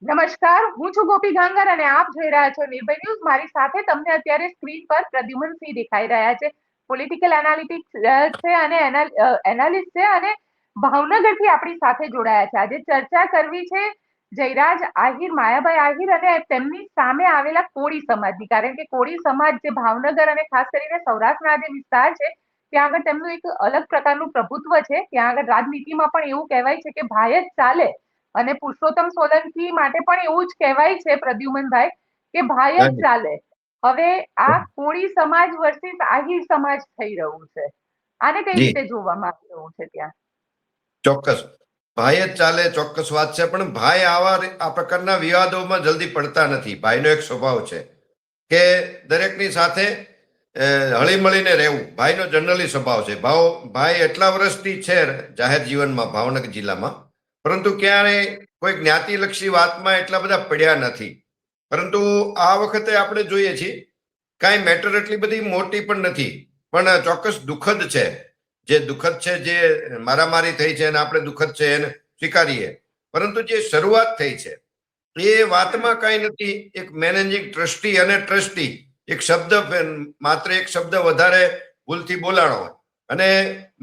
નમસ્કાર, હું છું ગોપી ગાંગર અને આપ જોઈ રહ્યા છો નિર્ભય ન્યૂઝ. મારી સાથે તમને અત્યારે સ્ક્રીન પર પ્રદ્યુમનસિંહ દેખાઈ રહ્યા છે. પોલિટિકલ એનાલિટિક્સ છે અને એનાલિસ્ટ છે અને ભાવનગરથી આપણી સાથે જોડાયા છે. આજે ચર્ચા કરવી છે જયરાજ આહિર, માયાભાઈ આહિર અને તેમની સામે આવેલા કોળી સમાજની. કારણ કે કોળી સમાજ જે ભાવનગર અને ખાસ કરીને સૌરાષ્ટ્રના જે વિસ્તાર છે ત્યાં આગળ તેમનું એક અલગ પ્રકારનું પ્રભુત્વ છે. ત્યાં આગળ રાજનીતિમાં પણ એવું કહેવાય છે કે ભાઈ જ ચાલે, અને પુરુષોત્તમ સોલંકી માટે પણ એવું જ કહેવાય છે પ્રદ્યુમનભાઈ કે ભાઈ જ ચાલે. હવે આ કોળી સમાજ વર્સિસ આહિર સમાજ થઈ રહ્યું છે. આને કઈ જી રીતે જોવામાં આવી રહ્યું છે ત્યાં? ચોક્કસ ભાઈ જ ચાલે, ચોક્કસ વાત છે. પણ ભાઈ આ પ્રકારના વિવાદોમાં જલ્દી પડતા નથી. ભાઈનો એક સ્વભાવ છે કે દરેકની સાથે હળી મળીને રહેવું. ભાઈનો જનરલી સ્વભાવ છે. ભાઈ એટલા વર્ષથી છે જાહેર જીવનમાં ભાવનગર જિલ્લામાં, પરંતુ ક્યારેય કોઈ જ્ઞાતિલક્ષી વાતમાં એટલા બધા પડ્યા નથી. પરંતુ આ વખતે આપણે જોઈએ છીએ કાંઈ મેટર એટલી બધી મોટી પણ નથી, પણ ચોક્કસ દુઃખદ છે. જે દુઃખદ છે, જે મારામારી થઈ છે, અને આપણે દુઃખદ છે એને સ્વીકારીએ. પરંતુ જે શરૂઆત થઈ છે એ વાતમાં કાંઈ નથી. એક મેનેજિંગ ટ્રસ્ટી અને ટ્રસ્ટી, એક શબ્દ, માત્ર એક શબ્દ વધારે ભૂલથી બોલાણો. અને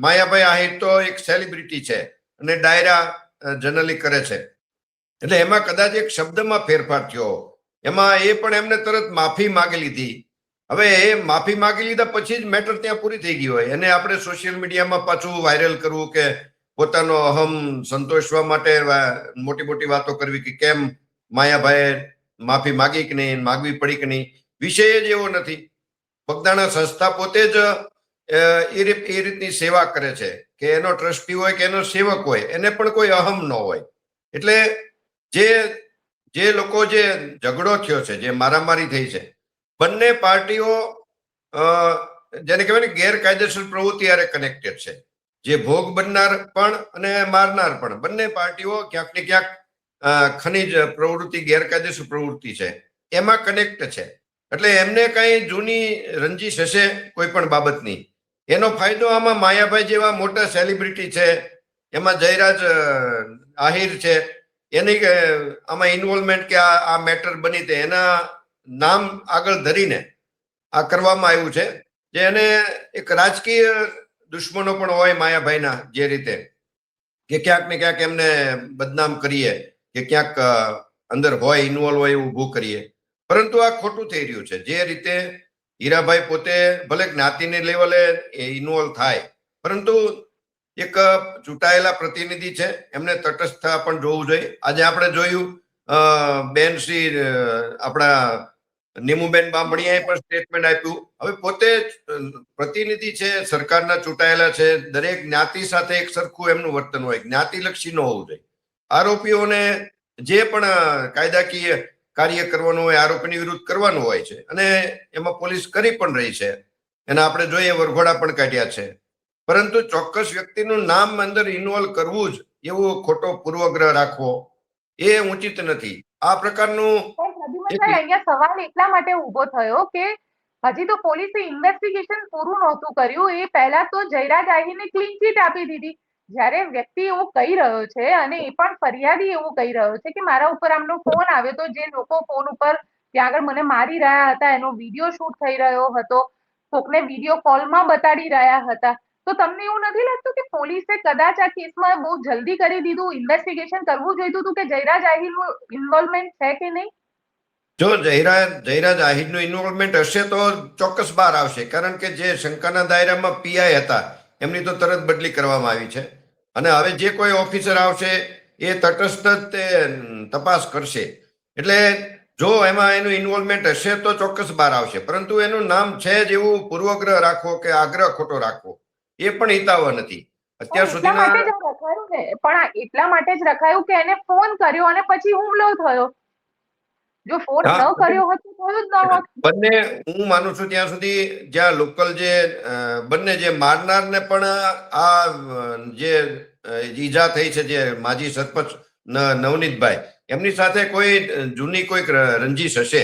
માયાભાઈ આહિર તો એક સેલિબ્રિટી છે અને ડાયરા જનરલી કરે છે, એટલે એમાં કદાચ એક શબ્દમાં ફેરફાર થયો. એમાં એ પણ એમને તરત માફી માગી લીધી. હવે એ માફી માગી લીધા પછી જ મેટર ત્યાં પૂરી થઈ ગઈ હોય, એને આપણે સોશિયલ મીડિયામાં પાછું વાયરલ કરવું કે પોતાનો અહમ સંતોષવા માટે મોટી મોટી વાતો કરવી કે કેમ માયાભાઈ માફી માગી કે નહીં, માગવી પડી કે નહીં, વિષય જ એવો નથી. બગદાણા સંસ્થા પોતે જ એ રીતની સેવા કરે છે કે એનો ટ્રસ્ટી હોય કે એનો સેવક હોય, એને પણ કોઈ અહમ ન હોય. એટલે જે લોકો, જે ઝઘડો થયો છે, જે મારામારી થઈ છે, બંને પાર્ટીઓ જેને કહેવાય ને ગેરકાયદેસર પ્રવૃત્તિ હારે કનેક્ટેડ છે. જે ભોગ બનનાર પણ અને મારનાર પણ, બંને પાર્ટીઓ ક્યાંક ને ક્યાંક ખનીજ પ્રવૃત્તિ, ગેરકાયદેસર પ્રવૃત્તિ છે એમાં કનેક્ટ છે. એટલે એમને કઈ જૂની રંજીશ હશે કોઈ પણ બાબતની, એનો ફાયદો આમાં માયાભાઈ જેવા મોટા સેલિબ્રિટી છે, એમાં જયરાજ આહિર છે, એની આમાં ઇન્વોલ્વમેન્ટ કે આ મેટર બની તે એના નામ આગળ ધરીને આ કરવામાં આવ્યું છે. જે એને એક રાજકીય દુશ્મનો પણ હોય માયાભાઈના, જે રીતે કે ક્યાંક ને ક્યાંક એમને બદનામ કરીએ કે ક્યાંક અંદર હોય, ઇન્વોલ્વ હોય એવું ઊભું કરીએ. પરંતુ આ ખોટું થઈ રહ્યું છે. જે રીતે હીરાભાઈ પોતે ભલે જ્ઞાતિની લેવલે ઇન્વોલ્વ થાય, પરંતુ એક ચૂંટાયેલા પ્રતિનિધિ છે, એમને તટસ્થતા પણ જોવું જોઈએ. આજે આપણે જોયું બેન શ્રી આપણા નીમુબેન બામણીયાએ પણ સ્ટેટમેન્ટ આપ્યું. હવે પોતે પ્રતિનિધિ છે, સરકારના ચૂંટાયેલા છે, દરેક જ્ઞાતિ સાથે એક સરખું એમનું વર્તન હોય, જ્ઞાતિલક્ષી ન હોવું જોઈએ. આરોપીઓને જે પણ કાયદાકીય કાર્ય કરવાનું હોય, આરોપીની વિરુદ્ધ કરવાનું હોય છે, અને એમાં પોલીસ કરી પણ રહી છે. એના આપણે જોઈએ વરઘોડા પણ કાઢ્યા છે. પરંતુ ચોક્કસ વ્યક્તિનું નામ અંદર ઇન્વોલ્વ કરવું જ એવો ખોટો પૂર્વગ્રહ રાખવો એ ઉચિત નથી. આ પ્રકારનું અહીંયા સવાલ એટલા માટે ઉભો થયો કે હજી તો પોલીસે ઇન્વેસ્ટિગેશન પૂરું નહોતું કર્યું. એ પહેલા તો જયરાજ આહિરને ક્લીન ચીટ આપી દીધી. જ્યારે વ્યક્તિ એવું કહી રહ્યો છે અને એ પણ ફરિયાદી એવું કહી રહ્યો છે કે મારા ઉપર આમનો ફોન આવ્યો તો, જે લોકો ફોન ઉપર ત્યાં આગળ મને મારી રહ્યા હતા એનો વિડીયો શૂટ થઈ રહ્યો હતો, કોકને વિડીયો કોલમાં બતાડી રહ્યા હતા. તો તમને એવું નથી લાગતું કે પોલીસે કદાચ આ કેસમાં બહુ જલ્દી કરી દીધું, ઇન્વેસ્ટિગેશન કરવું જોઈતું હતું કે જયરાજ આહિરનું ઇન્વોલ્વમેન્ટ છે કે નહીં? જો જયરાજ આહિરનું ઇન્વોલ્વમેન્ટ હશે તો ચોક્કસ બહાર આવશે. કારણ કે જે શંકાના દાયરામાં પીઆઈ હતા એમની તો તરત બદલી કરવામાં આવી છે, અને હવે જે કોઈ ઓફિસર આવશે એ તટસ્થ તે તપાસ કરશે. એટલે જો એમાં એનું ઇન્વોલ્વમેન્ટ હશે તો ચોક્કસ બહાર આવશે. પરંતુ એનું નામ છે જ એવું પૂર્વગ્રહ રાખવો કે આગ્રહ ખોટો રાખવો એ પણ હિતાવહ નથી અત્યાર સુધીના. પણ એટલા માટે જ રખાયું કે એને ફોન કર્યો અને પછી હુમલો થયો. જો ફોન ન કર્યો હોત તો થયું જ ન હોત. બંને હું માનું છું ત્યાં સુધી, જ્યાં લોકલ જે બંને જે મારનારને પણ આ જે ઈજા થઈ છે, જે માજી સરપંચ નવનીતભાઈ, એમની સાથે કોઈ જૂની કોઈક રંજીશ હશે,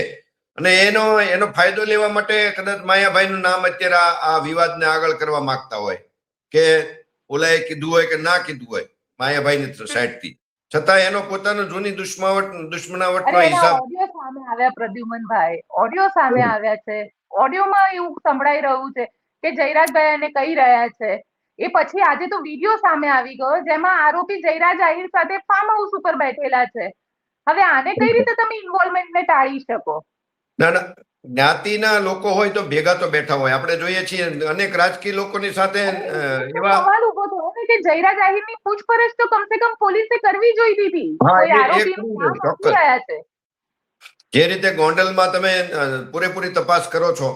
અને એનો ફાયદો લેવા માટે કદાચ માયાભાઈનું નામ અત્યારે આ વિવાદને આગળ કરવા માંગતા હોય કે ઓલાએ કીધું હોય કે ના કીધું હોય માયાભાઈની સાઈડથી. છતાં એનો પોતાનો જૂની દુશ્મનાવટનો અરે એના હિસાબ. ઓડિયો સામે આવ્યા પ્રદ્યુમનભાઈ, ઓડિયો સામે આવ્યા છે. ઓડિયોમાં એવું સંભળાઈ રહ્યું છે કે જયરાજભાઈ એને કહી રહ્યા છે. એ પછી આજે તો વિડીયો સામે આવી ગયો જેમાં આરોપી જયરાજ આહિર સાથે ફાર્મ હાઉસ ઉપર બેઠેલા છે. હવે આને કઈ રીતે તમે ઇન્વોલ્વમેન્ટને ટાળી શકો? ના ના, જ્ઞાતિના લોકો હોય તો ભેગા તો બેઠા હોય. આપણે જોઈએ છીએ અનેક રાજકીય લોકોની સાથે એવા. સવાલ ઉભો થયો ને કે જયરાજ આહિરની પૂછપરછ તો કમસે કમ પોલીસે કરવી જોઈતી હતી. હા, કોઈ એ આરોપીનું કરવું નામ જોઈએ, આપી ચોક્કસ. રહ્યા છે. જે રીતે ગોંડલમાં તમે પૂરેપૂરી તપાસ કરો છો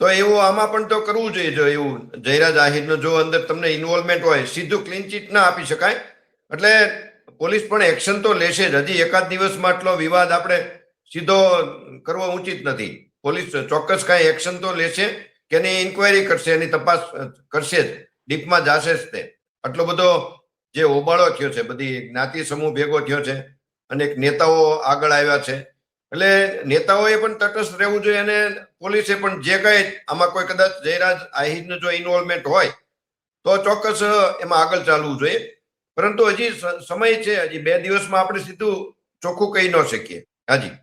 તો એવું આમાં પણ તો કરવું જોઈએ. જો એવું જયરાજ આહિરનો જો અંદર તમને ઇન્વોલ્વમેન્ટ હોય, સીધું ક્લીન ચીટ ના આપી શકાય. એટલે પોલીસ પણ એક્શન તો લેશે જ. હજી એકાદ દિવસમાં આટલો વિવાદ આપણે સીધો કરવો ઉચિત નથી. પોલીસ ચોક્કસ કાંઈ એક્શન તો લેશે કે એની ઇન્કવાયરી કરશે, એની તપાસ કરશે જ, ડીપમાં જશે જ. તે આટલો બધો જે હોબાળો થયો છે, બધી જ્ઞાતિ સમૂહ ભેગો થયો છે, અનેક નેતાઓ આગળ આવ્યા છે. એટલે નેતાઓએ પણ તટસ્થ રહેવું જોઈએ અને પોલીસે પણ જે કઈ આમાં કોઈ કદાચ જયરાજ આહિરનું જો ઇન્વોલ્વમેન્ટ હોય તો ચોક્કસ એમાં આગળ ચાલવું જોઈએ. પરંતુ હજી સમય છે, હજી 2 દિવસમાં આપણે સીધું ચોખ્ખું કહી ન શકીએ. હાજી,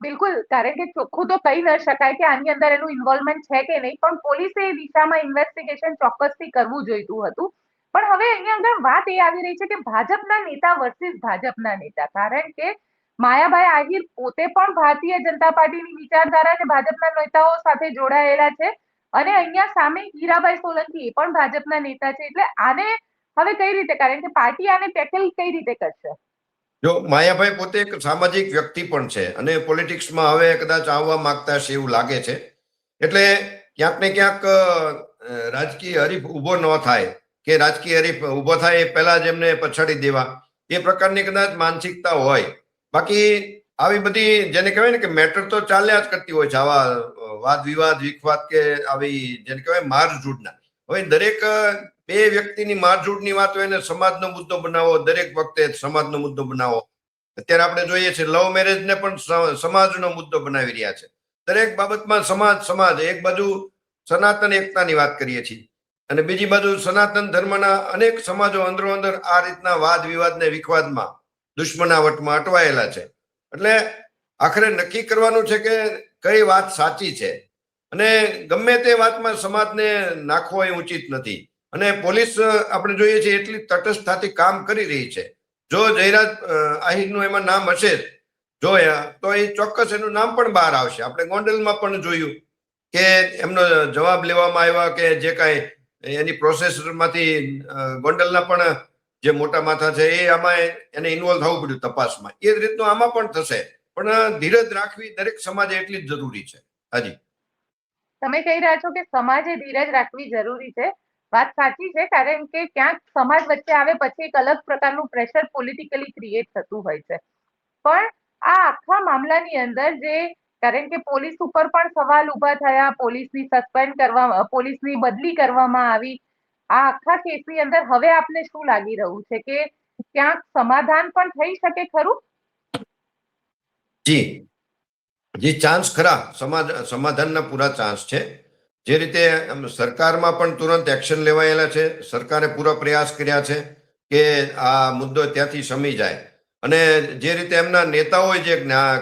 બિલકુલ, કારણ કે ચોખ્ખું તો કહી ન શકાય કે આની અંદર એનું ઇન્વોલ્વમેન્ટ છે કે નહીં, પણ પોલીસે એ દિશામાં ઇન્વેસ્ટિગેશન ચોક્કસથી કરવું જોઈતું હતું. પણ હવે અહીંયા આગળ વાત એ આવી રહી છે કે ભાજપના નેતા વર્સિસ ભાજપના નેતા, કારણ કે માયાભાઈ આહિર પોતે પણ ભારતીય જનતા પાર્ટીની વિચારધારા અને ભાજપના નેતાઓ સાથે જોડાયેલા છે અને અહીંયા સામે હીરાભાઈ સોલંકી એ પણ ભાજપના નેતા છે. એટલે આને હવે કઈ રીતે, કારણ કે પાર્ટી આને ટેકલ કઈ રીતે કરશે? જો માયાભાઈ પોતે એક સામાજિક વ્યક્તિ પણ છે અને પોલિટિક્સમાં હવે કદાચ આવવા માંગતા છે એવું લાગે છે. એટલે ક્યાંક ને ક્યાંક રાજકીય હરીફ ઉભો ન થાય કે રાજકીય હરીફ ઉભો થાય એ પહેલા જ એમને પછાડી દેવા, એ પ્રકારની કદાચ માનસિકતા હોય. બાકી આવી બધી જેને કહેવાય ને કે મેટર તો ચાલ્યા જ કરતી હોય છે. આવા વાદ વિવાદ વિખવાદ કે આવી જેને કહેવાય મારઝૂડના. હવે દરેક બે વ્યક્તિની મારઝૂડની વાત હોય ને સમાજનો મુદ્દો બનાવો, દરેક વખતે સમાજનો મુદ્દો બનાવો. અત્યારે આપણે જોઈએ છીએ લવ મેરેજને પણ સમાજનો મુદ્દો બનાવી રહ્યા છે. દરેક બાબતમાં સમાજ એક બાજુ સનાતન એકતાની વાત કરીએ છીએ અને બીજી બાજુ સનાતન ધર્મના અનેક સમાજો અંદરો અંદર આ રીતના વાદ વિવાદ ને વિખવાદમાં દુશ્મનાવટમાં અટવાયેલા છે. એટલે આખરે નક્કી કરવાનું છે કે કઈ વાત સાચી છે અને ગમે તે વાતમાં સમાજને નાખવો એ ઉચિત નથી. અને પોલીસ આપણે જોઈએ છીએ એટલી તટસ્થતાથી કામ કરી રહી છે. જો જયરાજ આહિરનું એમાં નામ હશે જોયા તો એ ચોક્કસ એનું નામ પણ બહાર આવશે. આપણે ગોંડલમાં પણ જોયું કે એમનો જવાબ લેવામાં આવ્યા કે જે કાંઈ એની પ્રોસેસમાંથી ગોંડલના પણ જે મોટા માથા છે એ આમાં એને ઇન્વોલ્વ થવું પડ્યું તપાસમાં. એ જ રીતનું આમાં પણ થશે. પણ ધીરજ રાખવી દરેક સમાજે એટલી જ જરૂરી છે. હાજી, તમે કહી રહ્યા છો કે સમાજે ધીરજ રાખવી જરૂરી છે. વાત સાચી છે, કારણ કે ક્યાંક સમાજ વચ્ચે આવે પછી એક અલગ પ્રકારનું પ્રેશર પોલિટિકલી ક્રિએટ થતું હોય છે. પણ આ આખા મામલાની અંદર જે, કારણ કે પોલીસ ઉપર પણ સવાલ ઉભા થયા, પોલીસની સસ્પેન્ડ કરવા, પોલીસની બદલી કરવામાં આવી, આ આખા કેસની અંદર હવે આપને શું લાગી રહ્યું છે કે ક્યાંક સમાધાન પણ થઈ શકે ખરું? જી જી, ચાન્સ ખરા. સમાધાનના પૂરા ચાન્સ છે. જે રીતે સરકારમાં પણ તુરંત એક્શન લેવાયેલા છે. સરકારે પૂરા પ્રયાસ કર્યા છે કે આ મુદ્દો ત્યાંથી શમી જાય. અને જે રીતે એમના નેતાઓ, જે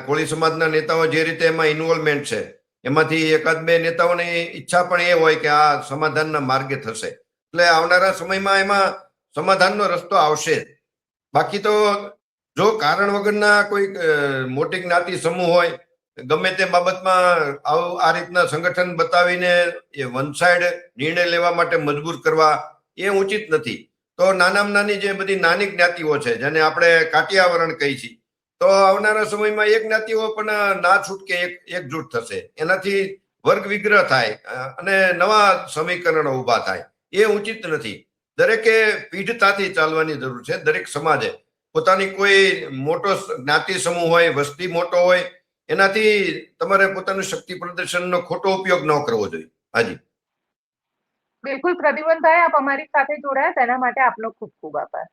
કોળી સમાજના નેતાઓ જે રીતે એમાં ઇન્વોલ્વમેન્ટ છે, એમાંથી એકાદ બે નેતાઓની ઈચ્છા પણ એ હોય કે આ સમાધાનના માર્ગે થશે. એટલે આવનારા સમયમાં એમાં સમાધાનનો રસ્તો આવશે. બાકી તો જો કારણ વગરના કોઈ મોટી જ્ઞાતિ સમૂહ હોય ગમે તે બાબતમાં આ રીતના સંગઠન બતાવીને એ વન સાઇડ નિર્ણય લેવા માટે મજબૂર કરવા એ ઉચિત નથી. તો નાનામાં નાની જે બધી નાની જ્ઞાતિઓ છે જેને આપણે કાટિયાવરણ કહી છીએ, તો આવનારા સમયમાં એ જ્ઞાતિઓ પણ ના છૂટકે એકજૂટ થશે. એનાથી વર્ગ વિગ્રહ થાય અને નવા સમીકરણો ઉભા થાય. એ ઉચિત નથી. દરેકે પીઢતાથી ચાલવાની જરૂર છે. દરેક સમાજે પોતાની કોઈ મોટો જ્ઞાતિ સમૂહ હોય, વસ્તી મોટો હોય, એનાથી તમારે પોતાનું શક્તિ પ્રદર્શનનો ખોટો ઉપયોગ ન કરવો જોઈએ. હાજી, બિલકુલ પ્રદ્યુમનભાઈ, આપ અમારી સાથે જોડાયા તેના માટે આપનો ખૂબ ખૂબ આભાર.